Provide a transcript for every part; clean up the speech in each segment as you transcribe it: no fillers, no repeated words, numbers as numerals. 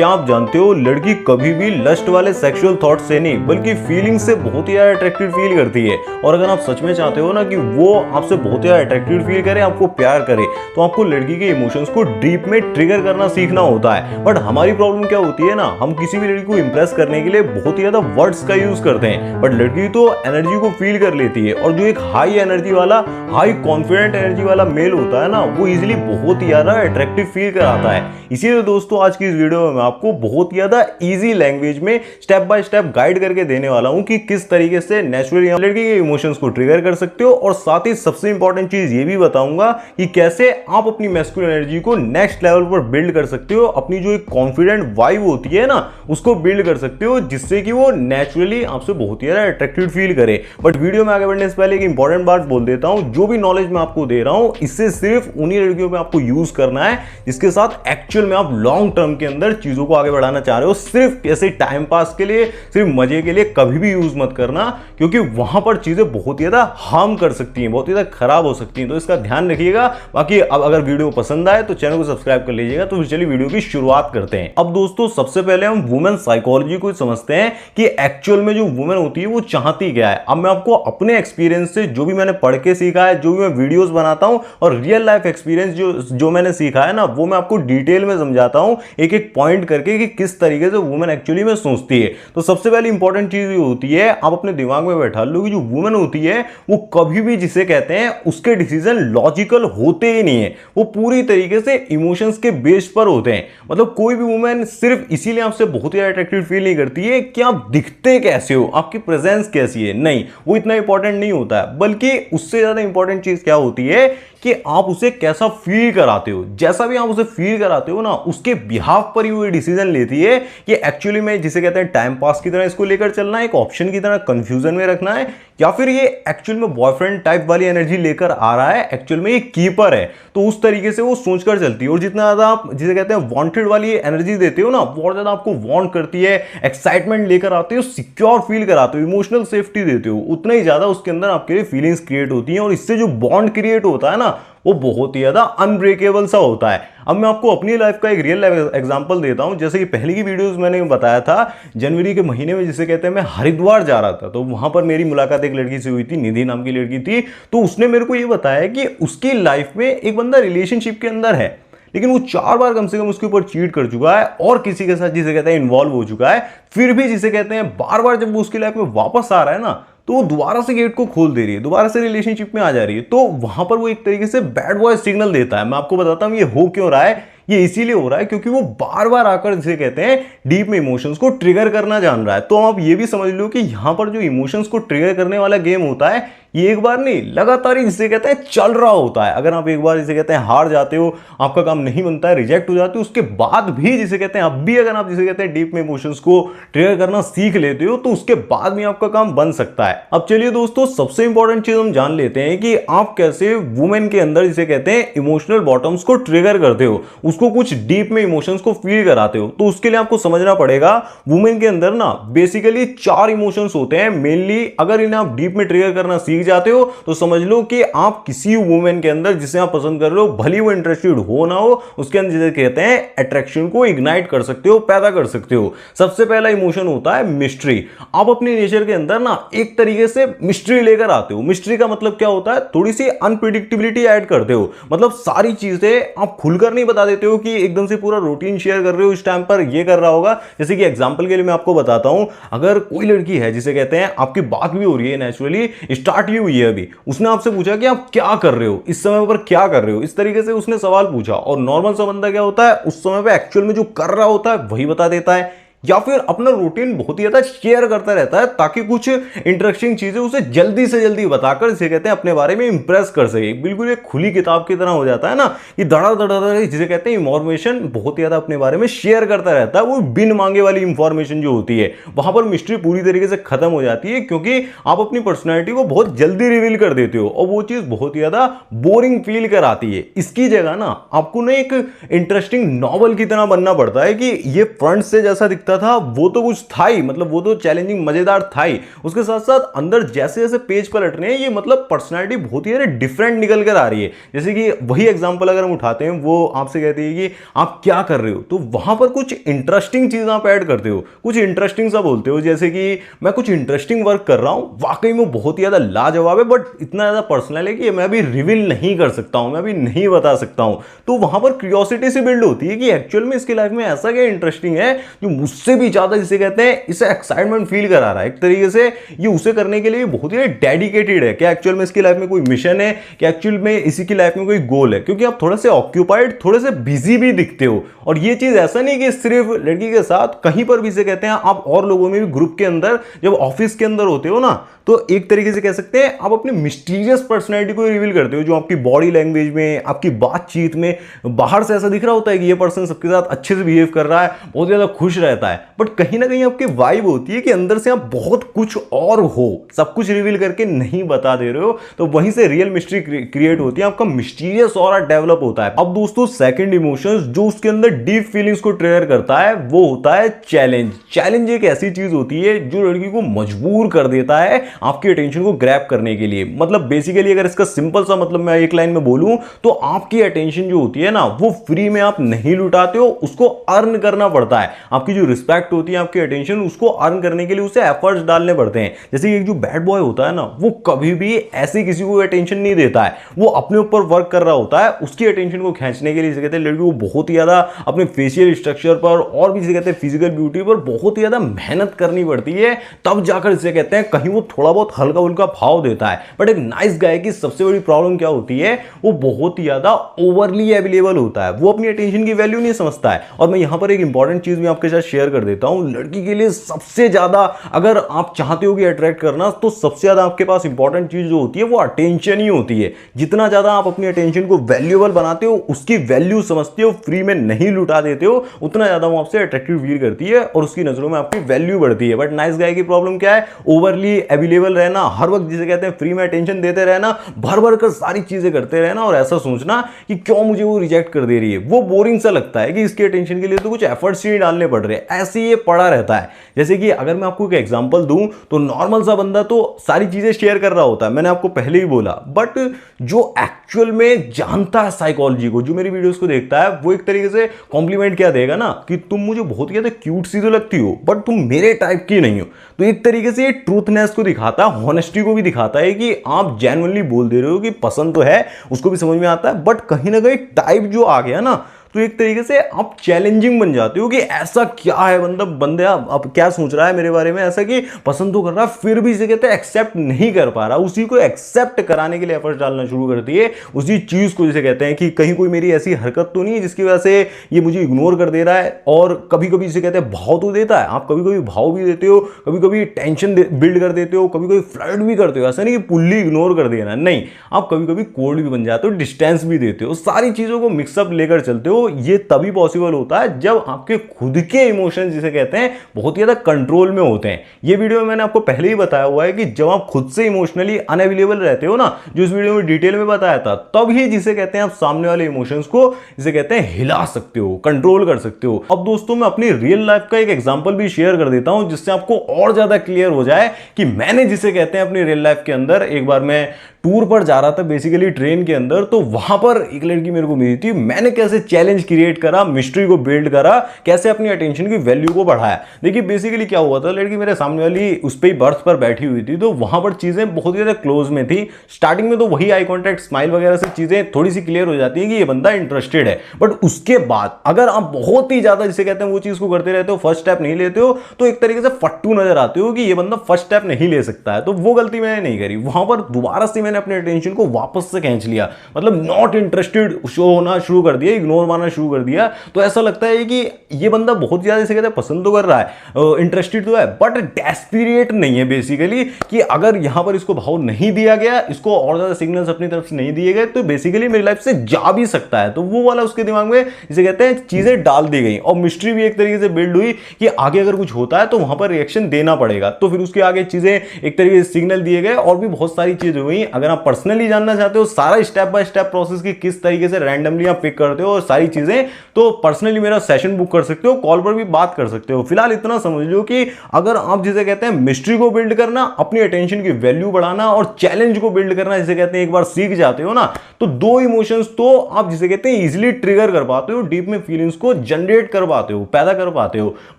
क्या आप जानते हो लड़की कभी भी लस्ट वाले सेक्सुअल थॉट से नहीं बल्कि फीलिंग से बहुत ही ज्यादा अट्रैक्टिव फील करती है। और अगर आप सच में चाहते हो ना कि वो आपसे बहुत ही ज्यादा अट्रैक्टिव फील करे, आपको प्यार करे, तो आपको लड़की के इमोशंस को डीप में ट्रिगर करना सीखना होता है। बट हमारी प्रॉब्लम क्या होती है ना, हम किसी भी लड़की को इंप्रेस करने के लिए बहुत ही ज्यादा वर्ड्स का यूज करते हैं, बट लड़की तो एनर्जी को फील कर लेती है। और जो एक हाई एनर्जी वाला, हाई कॉन्फिडेंट एनर्जी वाला मेल होता है ना, वो इजिली बहुत ही ज्यादा अट्रैक्टिव फील कराता है। इसीलिए दोस्तों आज की इस वीडियो में मैं आपको बहुत ही ज्यादा इजी लैंग्वेज में स्टेप बाय स्टेप गाइड करके देने वाला हूं कि किस तरीके से नेचुरली लड़की के इमोशंस को ट्रिगर कर सकते हो। और साथ ही सबसे इंपॉर्टेंट चीज ये भी बताऊंगा कि कैसे आप अपनी मैस्कुलिन एनर्जी को नेक्स्ट लेवल पर बिल्ड कर सकते हो। अपनी जो एक कॉन्फिडेंट वाइब होती है ना, उसको बिल्ड कर सकते हो, जिससे कि वो नेचुरली आपसे बहुत ही ज्यादा अट्रैक्टिव फील करे। बट वीडियो में आगे बढ़ने से पहले एक इंपॉर्टेंट बात बोल देता हूं, जो भी नॉलेज मैं आपको दे रहा हूं इससे सिर्फ उन्हीं लड़कियों पे आपको यूज करना है जिसके साथ एक्चुअल में आप लॉन्ग टर्म के अंदर चीजों को आगे बढ़ाना चाह रहे हो। सिर्फ ऐसे टाइम पास के लिए, सिर्फ मजे के लिए कभी भी यूज मत करना, क्योंकि वहां पर चीजें बहुत ही ज्यादा हार्म कर सकती हैं, बहुत ही ज्यादा खराब हो सकती हैं। तो इसका ध्यान रखिएगा। बाकी अब अगर वीडियो पसंद आए तो चैनल को सब्सक्राइब कर लीजिएगा। तो चलिए वीडियो की शुरुआत करते हैं। अब दोस्तों सबसे पहले हम वुमेन साइकोलॉजी को समझते हैं कि एक्चुअल में जो वुमेन होती है वो चाहती क्या है। अब मैं आपको अपने एक्सपीरियंस से, जो भी मैंने पढ़ के सीखा है, जो भी मैं वीडियोस बनाता हूं और रियल लाइफ एक्सपीरियंस जो मैंने सीखा है ना, वो मैं आपको डिटेल में समझाता हूं एक एक पॉइंट करके कि किस तरीके से वुमेन एक्चुअली में सोचती है। तो सबसे पहले इंपॉर्टेंट चीज ये होती है, आप अपने दिमाग में बैठा लो कि जो वुमेन होती है वो कभी भी जिसे कहते हैं उसके डिसीजन लॉजिकल होते ही नहीं है, वो पूरी तरीके से इमोशंस के बेस पर होते हैं। मतलब कोई भी वुमेन सिर्फ इसीलिए आपसे बहुत ही अट्रैक्टिव फील नहीं करती है कि आप दिखते कैसे हो, आपकी प्रेजेंस कैसी है, नहीं, वो इतना इंपॉर्टेंट नहीं होता है। बल्कि उससे ज्यादा इंपॉर्टेंट चीज क्या होती है कि आप उसे कैसा फील कराते हो। जैसा भी आप उसे फील कराते हो ना, उसके बिहाफ पर ही वो डिसीजन लेती है कि एक्चुअली में जिसे कहते हैं टाइम पास की तरह इसको लेकर चलना है, एक ऑप्शन की तरह कंफ्यूजन में रखना है, या फिर ये एक्चुअल में बॉयफ्रेंड टाइप वाली एनर्जी लेकर आ रहा है, एक्चुअल में ये कीपर है। तो उस तरीके से वो सोचकर चलती है। और जितना ज्यादा आप जिसे कहते हैं वांटेड वाली एनर्जी देते हो ना, बहुत ज्यादा आपको वांट करती है, एक्साइटमेंट लेकर आते हो, सिक्योर फील कराते हो, इमोशनल सेफ्टी देते हो, उतना ही ज्यादा उसके अंदर आपके लिए फीलिंग्स क्रिएट होती हैं। और इससे जो बॉन्ड क्रिएट होता है ना, वो बहुत ही ज्यादा अनब्रेकेबल सा होता है। अब मैं आपको अपनी लाइफ का एक रियल लाइफ एग्जांपल देता हूं। जैसे कि पहले की वीडियोस मैंने बताया था, जनवरी के महीने में जिसे कहते हैं मैं हरिद्वार जा रहा था, तो वहां पर मेरी मुलाकात एक लड़की से हुई थी, निधि नाम की लड़की थी। तो उसने मेरे को ये बताया कि उसकी लाइफ में एक बंदा रिलेशनशिप के अंदर है, लेकिन वो 4 बार कम से कम उसके ऊपर चीट कर चुका है और किसी के साथ जिसे कहते हैं इन्वॉल्व हो चुका है। फिर भी जिसे कहते हैं बार बार जब वो उसकी लाइफ में वापस आ रहा है ना, तो वो दोबारा से गेट को खोल दे रही है, दोबारा से रिलेशनशिप में आ जा रही है। तो वहां पर वो एक तरीके से बैड बॉय सिग्नल देता है। मैं आपको बताता हूं ये हो क्यों रहा है। ये इसीलिए हो रहा है क्योंकि वो बार बार आकर जिसे कहते हैं डीप में इमोशंस को ट्रिगर करना जान रहा है। तो आप ये भी समझ लो कि यहां पर जो इमोशंस को ट्रिगर करने वाला गेम होता है, ये एक बार नहीं, लगातार ही जिसे कहते हैं चल रहा होता है। अगर आप एक बार जिसे कहते हैं हार जाते हो, आपका काम नहीं बनता है, रिजेक्ट हो जाते हो, उसके बाद भी जिसे कहते हैं अब भी अगर आप जिसे कहते हैं डीप में इमोशंस को ट्रिगर करना सीख लेते हो, तो उसके बाद भी आपका काम बन सकता है। अब चलिए दोस्तों, सबसे इंपॉर्टेंट चीज हम जान लेते हैं कि आप कैसे वुमेन के अंदर जिसे कहते हैं इमोशनल बॉटम्स को ट्रिगर करते हो, उसको कुछ डीप में इमोशंस को फील कराते हो। तो उसके लिए आपको समझना पड़ेगा, वुमेन के अंदर ना बेसिकली 4 इमोशंस होते हैं मेनली। अगर इन्हें आप डीप में ट्रिगर करना सीख जाते हो तो समझ लो कि आप किसी वुमेन के अंदर जिसे आप पसंद कर रहे हो, भली वो इंटरेस्टेड हो ना हो, उसके अंदर जिसे कहते हैं अट्रैक्शन को इग्नाइट कर सकते हो, पैदा कर सकते हो। सबसे पहला इमोशन होता है मिस्ट्री। आप अपने नेचर के अंदर ना एक तरीके से मिस्ट्री लेकर आते हो। मिस्ट्री का मतलब क्या होता है, थोड़ी सी अनप्रिडिक्टेबिलिटी ऐड करते हो। मतलब सारी चीजें आप खुलकर नहीं बता देते हो कि एकदम से पूरा रूटीन शेयर कर रहे हो, इस टाइम पर ये कर रहा होगा। जैसे कि एग्जांपल के लिए मैं आपको बताता हूं, अगर कोई लड़की है जिसे कहते हैं आपकी बात भी हो रही है, नेचुरली स्टार्ट ही हुई है अभी, उसने आपसे पूछा कि आप क्या कर रहे हो, इस समय पर क्या कर रहे हो, इस तरीके से उसने सवाल पूछा। और नॉर्मल सा बंदा क्या होता है, उस समय पे एक्चुअल में जो कर रहा होता है वही बता देता है, या फिर अपना रूटीन बहुत ही ज्यादा शेयर करता रहता है ताकि कुछ इंटरेस्टिंग चीजें उसे जल्दी से जल्दी बताकर जिसे कहते हैं अपने बारे में इंप्रेस कर सके। बिल्कुल एक खुली किताब की तरह हो जाता है ना, कि धड़ा धड़ा जिसे कहते हैं इंफॉर्मेशन बहुत ही ज्यादा अपने बारे में शेयर करता रहता है। वो बिन मांगे वाली इंफॉर्मेशन जो होती है, वहां पर मिस्ट्री पूरी तरीके से खत्म हो जाती है, क्योंकि आप अपनी पर्सनैलिटी को बहुत जल्दी रिवील कर देते हो और वो चीज बहुत ही ज्यादा बोरिंग फील कराती है। इसकी जगह ना आपको ना एक इंटरेस्टिंग नॉवल की तरह बनना पड़ता है कि ये फ्रंट से जैसा दिखता दिखता था वो तो कुछ था ही, मतलब वो तो चैलेंजिंग मजेदार था ही, उसके साथ साथ अंदर जैसे जैसे पेज पलट रहे हैं ये मतलब पर्सनालिटी बहुत ही डिफरेंट निकल कर आ रही है। जैसे कि वही एग्जांपल अगर हम उठाते हैं, वो आपसे कहती है कि आप क्या कर रहे हो, तो वहां पर कुछ इंटरेस्टिंग चीज आप ऐड करते हो, कुछ इंटरेस्टिंग सा बोलते हो, जैसे कि मैं कुछ इंटरेस्टिंग वर्क कर रहा हूं, वाकई में बहुत ही ज्यादा लाजवाब है, बट इतना ज्यादा पर्सनल है कि मैं अभी रिवील नहीं कर सकता हूं, मैं अभी नहीं बता सकता हूं। तो वहां पर क्यूरियोसिटी से बिल्ड होती है कि एक्चुअल में इसकी लाइफ में ऐसा क्या इंटरेस्टिंग है जो मुझसे भी ज्यादा, जिसे कहते हैं, इसे एक्साइटमेंट फील करा रहा है। एक तरीके से ये उसे करने के लिए बहुत ही डेडिकेटेड है। क्या एक्चुअल में इसकी लाइफ में कोई मिशन है, क्या एक्चुअल में इसी की लाइफ में कोई गोल है? क्योंकि आप थोड़े से ऑक्यूपाइड, थोड़े से बिजी भी दिखते हो। और ये चीज ऐसा नहीं कि सिर्फ लड़की के साथ, कहीं पर भी इसे कहते हैं, आप और लोगों में भी ग्रुप के अंदर, जब ऑफिस के अंदर होते हो ना, तो एक तरीके से कह सकते हैं आप अपनी मिस्टीरियस पर्सनैलिटी को रिवील करते हो, जो आपकी बॉडी लैंग्वेज में, आपकी बातचीत में बाहर से ऐसा दिख रहा होता है कि ये पर्सन सबके साथ अच्छे से बिहेव कर रहा है, बहुत ज्यादा खुश रहता है, बट कहीं ना कहीं आपकी वाइब होती है कि अंदर से आप बहुत कुछ और हो, सब कुछ रिवील करके नहीं बता दे रहे हो। तो वहीं से रियल मिस्ट्री क्रिएट होती है, आपका मिस्टीरियस ऑरा डेवलप होता है। अब दोस्तों सेकंड इमोशंस जो उसके अंदर डीप फीलिंग्स को ट्रिगर करता है वो होता है चैलेंज। चैलेंज एक ऐसी चीज होती है जो लड़की को मजबूर कर देता है आपकी अटेंशन को ग्रैब करने के लिए। मतलब बेसिकली अगर इसका सिंपल सा मतलब मैं एक लाइन में बोलूं तो आपकी अटेंशन जो होती है ना, वो फ्री में आप नहीं लुटाते हो, उसको अर्न करना पड़ता है। आपकी जो रिस्पेक्ट होती है, आपकी अटेंशन, उसको अर्न करने के लिए उसे एफर्ट्स डालने पड़ते हैं। जैसे एक जो बैड बॉय होता है ना, वो कभी भी ऐसे किसी को अटेंशन नहीं देता है, वो अपने ऊपर वर्क कर रहा होता है। उसकी अटेंशन को खींचने के लिए कहते हैं लड़की को बहुत ही ज्यादा अपने फेशियल स्ट्रक्चर पर और भी कहते हैं फिजिकल ब्यूटी पर बहुत ही ज्यादा मेहनत करनी पड़ती है, तब जाकर इसे कहते हैं कहीं वो थोड़ा बहुत हल्का उल्का भाव देता है। बट एक नाइस गाय की सबसे बड़ी प्रॉब्लम क्या होती है, वो बहुत ही ज्यादा ओवरली अवेलेबल होता है, वो अपनी अटेंशन की वैल्यू नहीं समझता है। और मैं यहां पर एक इंपॉर्टेंट चीज भी आपके साथ शेयर कर देता हूं, लड़की के लिए सबसे ज्यादा अगर आप चाहते हो कि अट्रैक्ट करना, तो सबसे ज्यादा आपके पास इंपॉर्टेंट चीज जो होती है वो अटेंशन ही होती है। जितना ज्यादा आप अपनी अटेंशन को वैल्यूएबल बनाते हो, उसकी वैल्यू समझते हो, फ्री में नहीं लुटा देते हो, उतना ज्यादा वो आपसे अट्रैक्टिव फील करती है और उसकी नजरों में आपकी वैल्यू बढ़ती है। बट नाइस गाय की प्रॉब्लम क्या है, ओवरली अवेलेबल रहना, हर वक्त जिसे कहते हैं फ्री में अटेंशन देते रहना, भर भर कर सारी चीजें करते रहना और ऐसा सोचना कि क्यों मुझे वो रिजेक्ट कर दे रही है। वो बोरिंग सा लगता है कि इसके अटेंशन के लिए तो कुछ एफर्ट्स ही डालने पड़ रहे हैं, ऐसे ये पड़ा रहता है। जैसे कि अगर मैं आपको एक एग्जांपल दूं तो नॉर्मल सा बंदा तो सारी चीजें शेयर कर रहा होता है, मैंने आपको पहले ही बोला, बट जो एक्चुअल में जानता है साइकोलॉजी को, जो मेरी वीडियोस को देखता है, वो एक तरीके से कॉम्प्लीमेंट क्या देगा ना कि तुम मुझे बहुत ही ज्यादा क्यूट सी तो लगती हो, बट तुम मेरे टाइप की नहीं हो। तो एक तरीके से ये ट्रूथनेस को दिखाता है, हॉनेस्टी को भी दिखाता है कि आप जेन्युइनली बोल दे रहे हो कि पसंद तो है, उसको भी समझ में आता है, बट कहीं ना कहीं टाइप जो आ गया ना, तो एक तरीके से आप चैलेंजिंग बन जाते हो कि ऐसा क्या है बंदे अब क्या सोच रहा है मेरे बारे में, ऐसा कि पसंद तो कर रहा है फिर भी इसे कहते हैं एक्सेप्ट नहीं कर पा रहा। उसी को एक्सेप्ट कराने के लिए एफर्ट डालना शुरू करती है, उसी चीज को जिसे कहते हैं कि कहीं कोई मेरी ऐसी हरकत तो नहीं है जिसकी वजह से ये मुझे इग्नोर कर दे रहा है। और कभी कभी इसे कहते हैं भाव तो देता है, आप कभी कभी भाव भी देते हो, कभी कभी टेंशन बिल्ड कर देते हो, कभी कभी फ्लर्ट भी करते हो। ऐसा नहीं कि पुल्ली इग्नोर कर देना, नहीं, आप कभी कभी कोल्ड भी बन जाते हो, डिस्टेंस भी देते हो, सारी चीजों को मिक्सअप लेकर चलते हो। ये तभी पॉसिबल होता है जब आपके खुद के इमोशंस जिसे कहते हैं बहुत ही ज्यादा कंट्रोल में होते हैं। ये वीडियो में मैंने आपको पहले ही बताया हुआ है कि जब आप खुद से इमोशनली अनअवेलेबल रहते हो ना, जो इस वीडियो में डिटेल में बताया था, तब ही जिसे कहते हैं आप सामने वाले इमोशंस को जिसे कहते हैं हिला सकते हो, कंट्रोल कर सकते हो। अब दोस्तों मैं अपनी रियल लाइफ का एक एग्जांपल भी शेयर कर देता हूं जिससे आपको और ज्यादा क्लियर हो जाए कि मैंने जिसे कहते हैं अपनी रियल लाइफ के अंदर, एक बार मैं टूर पर जा रहा था बेसिकली ट्रेन के अंदर, तो वहां पर एक लड़की मेरे को मिली थी, मैंने कैसे चैलेंज क्रिएट करा, मिस्ट्री को बिल्ड करा, कैसे अपनी अटेंशन की वैल्यू को बढ़ाया। देखिए बेसिकली क्या हुआ था, लड़की मेरे सामने वाली उस पे बर्थ पर बैठी हुई थी, तो वहां पर चीजें बहुत ज्यादा क्लोज में थी। स्टार्टिंग में तो वही आई कॉन्टैक्ट, स्माइल वगैरह से चीजें थोड़ी सी क्लियर हो जाती है कि ये बंदा इंटरेस्टेड है। बट उसके बाद अगर आप बहुत ही ज्यादा जिसे कहते हैं वो चीज को करते रहते हो, फर्स्ट स्टेप नहीं लेते हो, तो एक तरीके से फट्टू नजर आते हो कि ये बंदा फर्स्ट स्टेप नहीं ले सकता है। तो वो गलती मैंने नहीं करी, वहां पर दोबारा से मैंने अपने अटेंशन को वापस से खींच लिया, मतलब नॉट इंटरेस्टेड शो होना शुरू कर दिया, इग्नोर मारना शुरू कर दिया। तो ऐसा लगता है कि ये बंदा बहुत ज्यादा इसे कहते हैं पसंद तो कर रहा है, इंटरेस्टेड तो है, बट डेस्परेट नहीं है बेसिकली, कि अगर यहां पर इसको भाव नहीं दिया गया, इसको और ज्यादा सिग्नल्स अपनी तरफ से नहीं दिए गए, तो बेसिकली मेरी लाइफ से जा भी सकता है। तो वो वाला उसके दिमाग में जिसे कहते हैं चीजें डाल दी गई और मिस्ट्री भी एक तरीके से बिल्ड हुई कि आगे अगर कुछ होता है तो वहां पर रिएक्शन देना पड़ेगा। तो फिर उसके आगे चीजें एक तरीके से सिग्नल दिए गए और भी बहुत सारी चीजें हुई। अगर आप पर्सनली जानना चाहते हो सारा स्टेप बाय स्टेप प्रोसेस की किस तरीके से रैंडमली आप पिक करते हो और सारी चीजें, तो पर्सनली मेरा सेशन बुक कर सकते हो, कॉल पर भी बात कर सकते हो। फिलहाल इतना समझ लो कि अगर आप जिसे कहते हैं मिस्ट्री को बिल्ड करना, अपनी अटेंशन की वैल्यू बढ़ाना और चैलेंज को बिल्ड करना जिसे कहते हैं, एक बार सीख जाते हो ना, तो दो इमोशंस तो आप जिसे कहते हैं इजीली ट्रिगर कर पाते हो, डीप में फीलिंग्स को जनरेट कर पाते हो, पैदा कर पाते हो।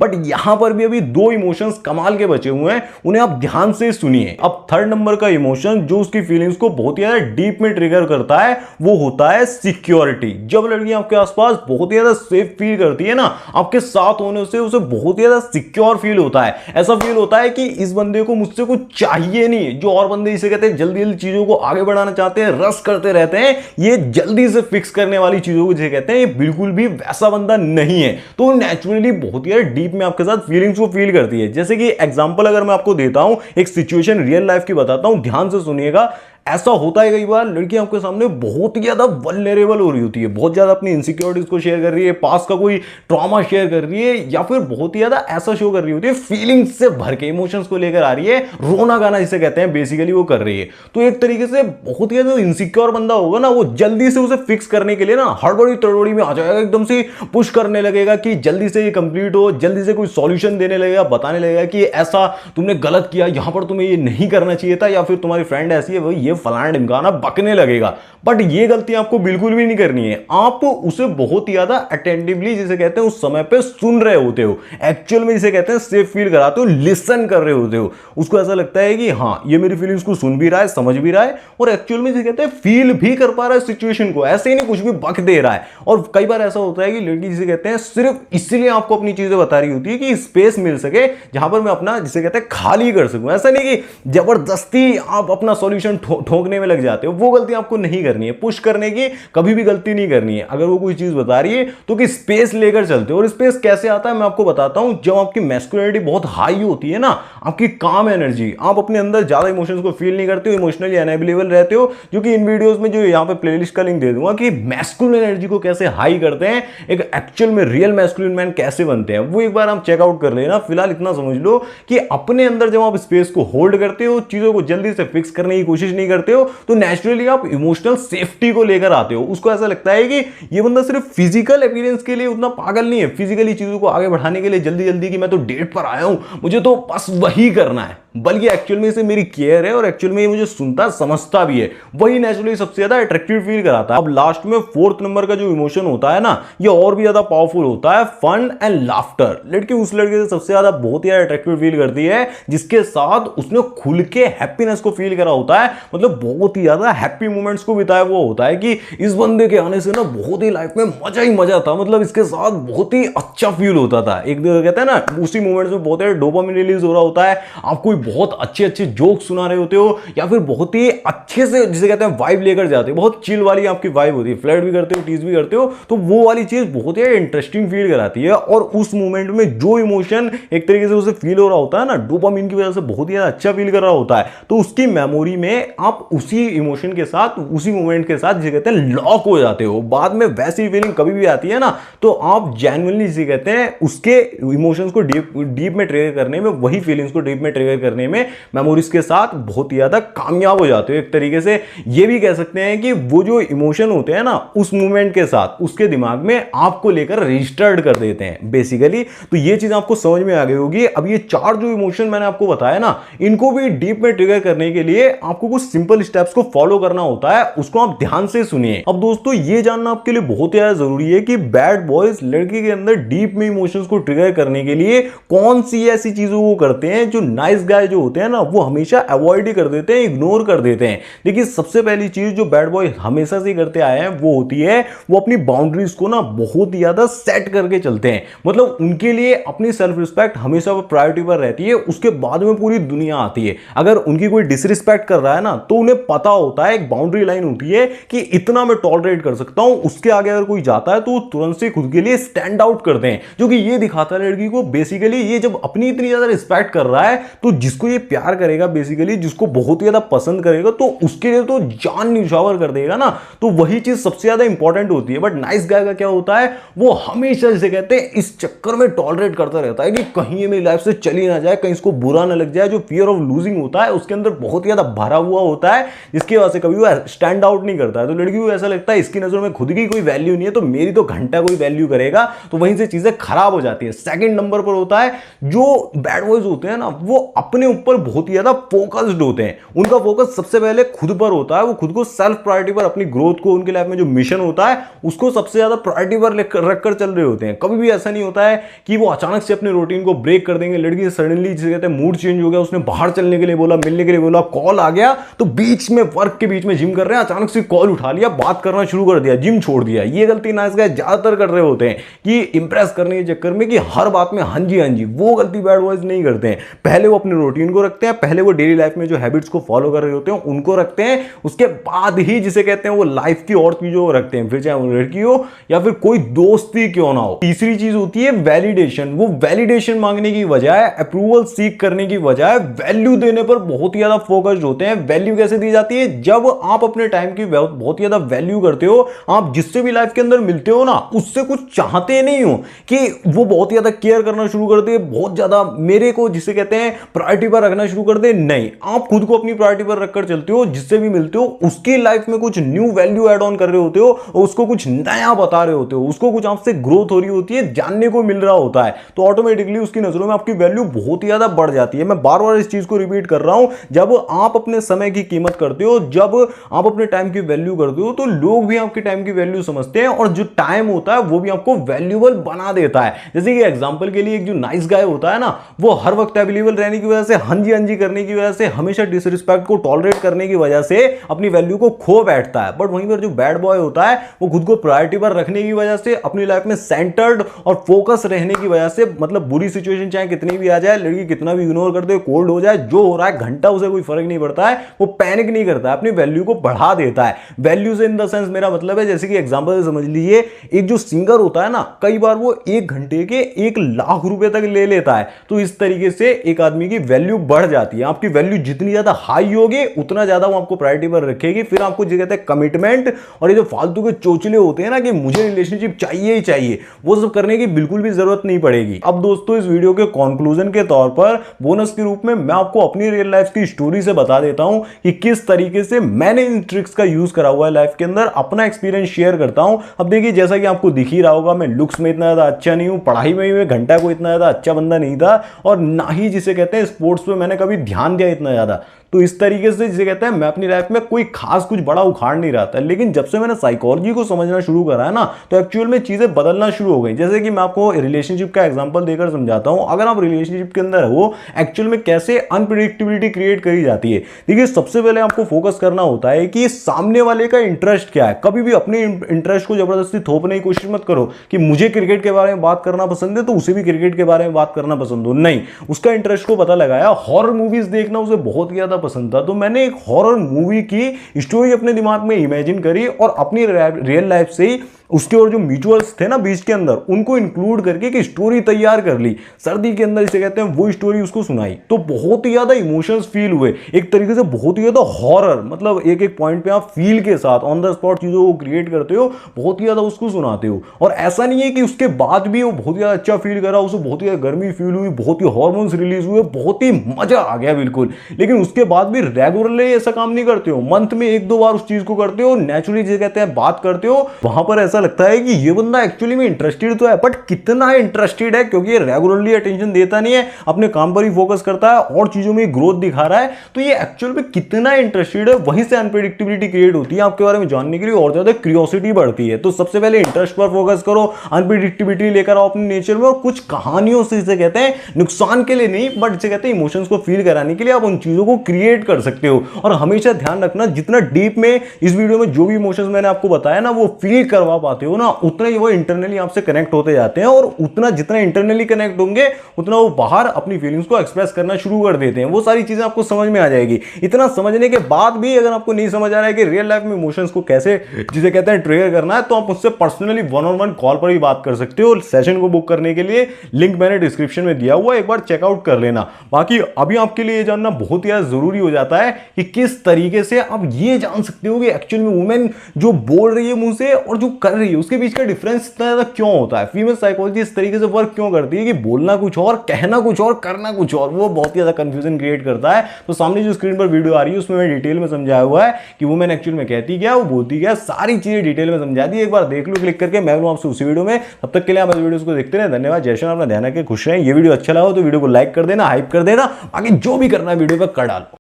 बट यहां पर भी अभी दो इमोशंस कमाल के बचे हुए हैं, उन्हें आप ध्यान से सुनिए। अब थर्ड नंबर का इमोशन जो उसकी फीलिंग्स को बहुत ही ज्यादा डीप में ट्रिगर करता है वो होता है सिक्योरिटी। जब लड़की आपके आसपास बहुत ही ज्यादा सेफ फील करती है ना, आपके साथ होने से उसे बहुत ही ज्यादा सिक्योर फील होता है। ऐसा फील होता है कि इस बंदे को मुझसे कुछ चाहिए नहीं। जो और बंदे इसे कहते हैं जल्दी जल्दी चीजों को आगे बढ़ाना चाहते हैं, रश करते रहते हैं, ये जल्दी से फिक्स करने वाली चीजों को जिसे कहते हैं, ये बिल्कुल भी वैसा बंदा नहीं है। तो नेचुरली बहुत ही डीप में आपके साथ फीलिंग्स को फील करती है। जैसे कि एग्जांपल अगर मैं आपको देता हूं, एक सिचुएशन रियल लाइफ की बताता हूं, ध्यान से सुनिएगा। ऐसा होता है कई बार लड़की आपके सामने बहुत ही ज्यादा वल्नरेबल हो रही होती है, बहुत ज्यादा अपनी इनसिक्योरिटीज को शेयर कर रही है, पास का कोई ट्रॉमा शेयर कर रही है, या फिर बहुत ही ज्यादा ऐसा शो कर रही होती है, फीलिंग्स से भर के इमोशंस को लेकर आ रही है, रोना गाना जिसे कहते हैं बेसिकली वो कर रही है। तो एक तरीके से बहुत ही ज्यादा इनसिक्योर बंदा होगा ना, वो जल्दी से उसे फिक्स करने के लिए ना हड़बड़ी तड़बड़ी में आ जाएगा, एकदम से पुश करने लगेगा कि जल्दी से ये कंप्लीट हो, जल्दी से कोई सॉल्यूशन देने लगेगा, बताने लगेगा कि ऐसा तुमने गलत किया, यहां पर तुम्हें ये नहीं करना चाहिए था, या फिर तुम्हारी फ्रेंड ऐसी है, वो ये फलाना ढिमकाना, बकने लगेगा। बट ये गलती आपको बिल्कुल भी नहीं करनी है। आप उसे बहुत ही ज्यादा अटेंटिवली जिसे कहते हैं उस समय पे सुन रहे होते हो, एक्चुअल में जिसे कहते हैं सेफ फील कराते हो, लिसन कर रहे होते हो। उसको ऐसा लगता है कि हाँ ये मेरी फीलिंग्स को सुन भी रहा है, समझ भी रहा है, और एक्चुअल में जिसे कहते हैं फील भी कर पा रहा है सिचुएशन को, ऐसे ही नहीं कुछ भी बक दे रहा है। और कई बार ऐसा होता है कि लड़की जिसे कहते हैं सिर्फ इसलिए आपको अपनी चीजें बता रही होती है कि स्पेस मिल सके जहां पर मैं अपना जिसे कहते हैं खाली कर सकूं। ऐसा नहीं कि जबरदस्ती आप अपना सॉल्यूशन ठोकने में लग जाते हो, वो गलती आपको नहीं करनी है। पुश करने की कभी भी गलती नहीं करनी है। अगर वो कोई चीज बता रही है तो कि स्पेस लेकर चलते हो, और स्पेस कैसे आता है मैं आपको बताता हूं। जब आपकी मैस्कुलिनिटी बहुत हाई होती है ना, आपकी काम एनर्जी, आप अपने अंदर ज्यादा इमोशंस को फील नहीं करते हो, इमोशनली अनअवेलेबल रहते हो, जो कि इन वीडियोस में जो यहाँ पे प्लेलिस्ट का लिंक दे दूंगा कि मैस्कुलिन एनर्जी को कैसे हाई करते हैं, एक एक्चुअल में रियल मैस्कुलिन मैन कैसे बनते हैं, वो एक बार आप चेकआउट कर लेना। फिलहाल इतना समझ लो कि अपने अंदर जब आप स्पेस को होल्ड करते हो, चीजों को जल्दी से फिक्स करने की कोशिश नहीं करते हो, तो नेचुरली आप इमोशनल सेफ्टी को लेकर आते हो। उसको ऐसा लगता है कि ये बंदा सिर्फ फिजिकल अपीयरेंस के लिए उतना पागल नहीं है, फिजिकली चीजों को आगे बढ़ाने के लिए जल्दी जल्दी कि मैं तो डेट पर आया हूं, मुझे तो बस वही करना है, बल्कि एक्चुअल में इसे मेरी केयर है और एक्चुअल में ये मुझे सुनता समझता भी है। वही नेचुरली सबसे ज्यादा अट्रैक्टिव फील कराता है। अब लास्ट में फोर्थ नंबर का जो इमोशन होता है ना, ये और भी ज्यादा पावरफुल होता है, फन एंड लाफ्टर। लड़की उस लड़के से सबसे ज्यादा बहुत ही अट्रैक्टिव फील करती है जिसके साथ उसने खुल के हैप्पीनेस को फील करा होता है, मतलब बहुत ही ज्यादा हैप्पी मोमेंट्स को बिताया हुआ होता है कि इस बंदे के आने से ना बहुत ही लाइफ में मजा ही मजा था, मतलब इसके साथ बहुत ही अच्छा फील होता था। एक कहते हैं ना उसी मोमेंट्स में बहुत डोपामिन रिलीज हो रहा होता है, आप कोई बहुत अच्छे अच्छे जोक सुना रहे होते हो, या फिर बहुत ही अच्छे से जिसे कहते हैं वाइब लेकर जाते हो, बहुत चिल वाली आपकी वाइब होती है, फ्लर्ट भी करते हो, टीज भी करते हो, तो वो वाली चीज बहुत ही इंटरेस्टिंग फील कराती है। और उस मोमेंट में जो इमोशन एक तरीके से उसे फील हो रहा होता है ना, डोपामिन की वजह से बहुत ही अच्छा फील कर रहा होता है, तो उसकी मेमोरी में आप उसी इमोशन के साथ, उसी मोमेंट के साथ जिसे कहते हैं लॉक हो जाते हो। बाद में वैसी फीलिंग कभी भी आती है ना, तो आप जेन्युइनली जिसे कहते हैं उसके इमोशंस को डीप में ट्रिगर करने में, वही फीलिंग्स को डीप में ट्रिगर करने में मेमोरीज के साथ बहुत ही ज्यादा कामयाब हो जाते हो। एक तरीके से ये भी कह सकते हैं कि वो जो इमोशन होते हैं ना, उस मोमेंट के साथ उसके दिमाग में आपको लेकर रजिस्टर्ड कर देते हैं बेसिकली। तो ये चीज आपको समझ में आ गई होगी। अब ये चार जो इमोशन मैंने आपको बताया ना, इनको भी डीप में ट्रिगर करने के लिए आपको कुछ सिंपल स्टेप्स को फॉलो करना होता है, उसको आप ध्यान से सुनिए। अब दोस्तों ये जानना आपके लिए बहुत ही जरूरी है कि बैड बॉयज लड़की के अंदर डीप में इमोशंस को ट्रिगर करने के लिए कौन सी ऐसी चीजों को करते हैं जो नाइस गाय जो होते हैं ना, वो हमेशा अवॉइड ही कर देते हैं, इग्नोर कर देते हैं। देखिए सबसे पहली चीज जो बैड बॉय हमेशा से करते आए हैं वो होती है, वो अपनी बाउंड्रीज को ना बहुत ही ज्यादा सेट करके चलते हैं। मतलब उनके लिए अपनी सेल्फ रिस्पेक्ट हमेशा प्रायोरिटी पर रहती है, उसके बाद में पूरी दुनिया आती है। अगर उनकी कोई डिसरिस्पेक्ट कर रहा है ना, तो उन्हें पता होता है, एक बाउंड्री लाइन होती है कि इतना मैं टॉलरेट कर सकता हूं, उसके आगे अगर कोई जाता है तो वो तुरंत से खुद के लिए स्टैंड आउट करते हैं, जो कि ये दिखाता है लड़की को बेसिकली ये जब अपनी इतनी ज्यादा रिस्पेक्ट कर रहा है, तो जिसको ये प्यार करेगा बेसिकली, जिसको बहुत ही ज्यादा पसंद करेगा, तो उसके लिए तो जान न्यौछावर कर देगा ना, तो वही चीज सबसे ज्यादा इंपॉर्टेंट होती है। बट नाइस गाय का क्या होता है, वो हमेशा जिसे कहते हैं इस चक्कर में टॉलरेट करता रहता है कि कहीं ये मेरी लाइफ से चली ना जाए, कहीं इसको बुरा ना लग जाए। जो फियर ऑफ लूजिंग होता है उसके अंदर बहुत ही ज्यादा भरा हुआ होता है, जिसकी वजह से कभी वो स्टैंड आउट नहीं करता है। तो लड़की को ऐसा लगता है इसकी नजरों में खुद की कोई वैल्यू नहीं है, तो मेरी तो घंटा कोई वैल्यू करेगा, तो वहीं से चीजें खराब हो जाती है। सेकंड नंबर पर होता है जो बैड बॉयज होते हैं ना, वो अपने ऊपर बहुत ही ज्यादा फोकस्ड होते हैं। उनका फोकस सबसे पहले खुद पर होता है, वो खुद को सेल्फ प्रायोरिटी पर, अपनी ग्रोथ को, उनके लाइफ में जो मिशन होता है उसको सबसे ज्यादा प्रायोरिटी पर रखकर चल रहे होते हैं। कभी भी ऐसा नहीं होता है कि वो अचानक से अपने रूटीन को ब्रेक कर देंगे। लड़की से सडनली जिसे कहते हैं मूड चेंज हो गया, उसने बाहर चलने के लिए बोला, मिलने के लिए बोला, कॉल आ गया, तो बीच में वर्क के बीच में जिम कर रहे हैं, अचानक से कॉल उठा लिया, बात करना शुरू कर दिया, जिम छोड़ दिया। ये गलती नाइस गाय ज्यादातर कर रहे होते हैं कि इंप्रेस करने के चक्कर में कि हर बात में हाँ जी हाँ जी। वो गलती बैड बॉयज नहीं करते हैं। पहले वो अपने रूटीन को रखते हैं, पहले वो डेली लाइफ में जो हैबिट्स को फॉलो कर रहे होते हैं उनको रखते हैं, उसके बाद ही जिसे कहते हैं वो लाइफ की और चीजों को रखते हैं, फिर चाहे वो लड़की हो या फिर कोई दोस्ती क्यों ना हो। तीसरी चीज होती है वैलिडेशन। वो वैलिडेशन मांगने की बजाय, अप्रूवल सीख करने की बजाय वैल्यू देने पर बहुत ही ज्यादा फोकस्ड होते हैं। वैल्यू कैसे दी जाती है, जब आप अपने टाइम की बहुत ही ज्यादा वैल्यू करते हो, आप जिससे भी लाइफ के अंदर मिलते हो ना, उससे कुछ चाहते नहीं हो कि वो बहुत ही ज्यादा केयर करना शुरू कर दे, बहुत ज्यादा मेरे को जिसे कहते हैं प्रायोरिटी पर रखना शुरू कर दे। नहीं, आप खुद को अपनी प्रायोरिटी पर रखकर चलते हो, जिससे भी मिलते हो उसकी लाइफ में कुछ न्यू वैल्यू ऐड ऑन कर रहे होते हो, और उसको कुछ नया बता रहे होते हो, उसको कुछ आपसे ग्रोथ हो रही होती है, जानने को मिल रहा होता है, तो ऑटोमेटिकली उसकी नजरों में आपकी वैल्यू बहुत ही ज्यादा बढ़ जाती है। मैं बार बार इस चीज को रिपीट कर रहा हूं, जब आप अपने समय की कीमत करते हो, जब आप अपने टाइम की वैल्यू करते हो, तो लोग भी आपके टाइम की वैल्यू समझते हैं, और जो टाइम होता है वो भी आपको वैल्यूएबल बना देता है। जैसे कि एग्जांपल के लिए एक जो नाइस गाय होता है ना, वो हर वक्त अवेलेबल रहने की वजह से, हाँ जी करने की वजह से, हमेशा डिसरिस्पेक्ट को टॉलरेट करने की वजह से अपनी वैल्यू को खो बैठता है। बट वहीं पर जो बैड बॉय होता है, वो खुद को प्रायोरिटी पर रखने की वजह से, अपनी लाइफ में सेंटर्ड और फोकस रहने की वजह से, मतलब बुरी सिचुएशन चाहे कितनी भी आ जाए, लड़की कितना भी इग्नोर कर दे, कोल्ड हो जाए, जो हो रहा है घंटा उसे कोई फर्क नहीं पड़ता है, वो पैनिक नहीं करता है, अपनी वैल्यू को बढ़ा देता है। वैल्यू से इन द सेंस मेरा मतलब है, जैसे कि एग्जांपल समझ लीजिए, एक जो सिंगर होता है ना, कई बार वो 1 घंटे के 1 लाख रुपए तक ले लेता है। तो इस तरीके से एक आदमी की वैल्यू बढ़ जाती है। आपकी वैल्यू जितनी ज्यादा हाई होगी, उतना ज्यादा वो आपको प्रायोरिटी पर रखेगी। फिर आपको जो कहते हैं कमिटमेंट, और ये जो फालतू के चोचले होते हैं ना कि मुझे रिलेशनशिप चाहिए ही चाहिए, वो सब करने की बिल्कुल भी जरूरत नहीं पड़ेगी। अब दोस्तों, इस वीडियो के कंक्लूजन के तौर पर बोनस के रूप में मैं आपको अपनी रियल लाइफ की स्टोरी से बता देता हूं कि किस तरीके से मैंने इन ट्रिक्स का यूज करा हुआ है लाइफ के अंदर, अपना एक्सपीरियंस शेयर करता हूं। अब देखिए, जैसा कि आपको दिख ही रहा होगा, मैं लुक्स में इतना ज्यादा अच्छा नहीं हूं, पढ़ाई में भी घंटा को इतना ज्यादा अच्छा बंदा नहीं था, और ना ही जिसे कहते हैं स्पोर्ट्स पे मैंने कभी ध्यान दिया इतना ज्यादा। तो इस तरीके से जिसे कहते हैं मैं अपनी लाइफ में कोई खास कुछ बड़ा उखाड़ नहीं रहा था, लेकिन जब से मैंने साइकोलॉजी को समझना शुरू करा है ना, तो एक्चुअल में चीजें बदलना शुरू हो गई। जैसे कि मैं आपको रिलेशनशिप का एग्जांपल देकर समझाता हूं। अगर आप रिलेशनशिप के अंदर हो, एक्चुअल में कैसे अनप्रेडिक्टेबिलिटी क्रिएट करी जाती है। देखिए, सबसे पहले आपको फोकस करना होता है कि सामने वाले का इंटरेस्ट क्या है। कभी भी अपने इंटरेस्ट को जबरदस्ती थोपने की कोशिश मत करो कि मुझे क्रिकेट के बारे में बात करना पसंद है तो उसे भी क्रिकेट के बारे में बात करना पसंद हो। नहीं, उसका इंटरेस्ट को पता लगाया। हॉरर मूवीज देखना उसे बहुत ही ज्यादा पसंद था, तो मैंने एक हॉरर मूवी की स्टोरी अपने दिमाग में इमेजिन करी, और अपनी रियल लाइफ से ही उसके और जो म्यूचुअल्स थे ना बीच के अंदर, उनको इंक्लूड करके एक स्टोरी तैयार कर ली। सर्दी के अंदर इसे कहते हैं, वो स्टोरी उसको सुनाई, तो बहुत ही ज्यादा इमोशंस फील हुए। एक तरीके से बहुत ही ज्यादा हॉरर, मतलब एक एक पॉइंट पे आप फील के साथ ऑन द स्पॉट चीजों को क्रिएट करते हो, बहुत ही ज्यादा उसको सुनाते हो। और ऐसा नहीं है कि उसके बाद भी वो बहुत ही ज्यादा अच्छा फील करा, उसे बहुत ही ज्यादा गर्मी फील हुई, बहुत ही हार्मोन्स रिलीज हुए, बहुत ही मजा आ गया बिल्कुल, लेकिन उसके बाद भी रेगुलरली ऐसा काम नहीं करते हो। मंथ में 1-2 बार उस चीज को करते हो, नेचुरली जिसे कहते हैं बात करते हो, वहां पर ऐसा लगता है कि ये बंदा एक्चुअली में इंटरेस्टेड तो है, बट कितना इंटरेस्टेड है, क्योंकि ये रेगुलरली अटेंशन देता नहीं है, अपने काम पर ही फोकस करता है और चीजों में ग्रोथ दिखा रहा है, तो ये एक्चुअल में कितना इंटरेस्टेड है। वहीं से अनप्रेडिक्टेबिलिटी क्रिएट होती है, आपके बारे में जानने के लिए और ज्यादा क्यूरियोसिटी बढ़ती है। तो सबसे पहले इंटरेस्ट पर फोकस करो, अनप्रेडिक्टेबिलिटी लेकर आओ अपने नेचर में, और कुछ कहानियों से इसे कहते हैं नुकसान के लिए नहीं, बट इसे कहते हैं इमोशंस को फील कराने के लिए आप उन चीजों को क्रिएट कर सकते हो। और हमेशा ध्यान रखना, जितना डीप में इस वीडियो में जो भी इमोशंस मैंने आपको बताया ना, वो फील करवा पाते हो ना, उतना ही वो इंटरनली आपसे कनेक्ट होते जाते हैं, और उतना जितना इंटरनली कनेक्ट होंगे उतना वो बाहर अपनी फीलिंग्स को एक्सप्रेस करना शुरू कर देते हैं। वो सारी चीजें आपको समझ में आ जाएगी। इतना समझने के बाद भी अगर आपको नहीं समझ आ रहा है कि रियल लाइफ में इमोशंस को कैसे, जिसे कहते हैं, ट्रिगर करना है, तो आप मुझसे पर्सनली 1-on-1 कॉल पर भी बात कर सकते हो। सेशन को बुक करने के लिए लिंक मैंने डिस्क्रिप्शन में दिया हुआ है, एक बार चेकआउट कर लेना। बाकी अभी आपके लिए ये जानना बहुत ही जरूरी हो जाता है कि किस तरीके से आप ये जान सकते हो कि एक्चुअल में वुमेन जो बोल रही है मुंह से और जो कर रही है उसके बीच का डिफरेंस इतना ज्यादा क्यों होता है। फीमेल साइकोलॉजी इस तरीके से वर्क क्यों करती है कि बोलना कुछ और, कहना कुछ और, करना कुछ और, वो बहुत ही ज्यादा कंफ्यूजन क्रिएट करता है। तो सामने जो स्क्रीन पर वीडियो आ रही है उसमें मैं डिटेल में समझाया हुआ है कि वुमेन एक्चुअल में कहती क्या, वो बोलती क्या, सारी चीजें डिटेल में समझा दी। एक बार देख लो क्लिक करके। मैं मिलूं आपसे उसी वीडियो में, तब तक के लिए आप वीडियो को देखते रहे। धन्यवाद। जय श्री राम। अपना ध्यान रखें, खुश रहें। ये वीडियो अच्छा लगा हो तो वीडियो को लाइक कर देना, हाइप कर देना, बाकी जो भी करना है वीडियो पर कर डालो।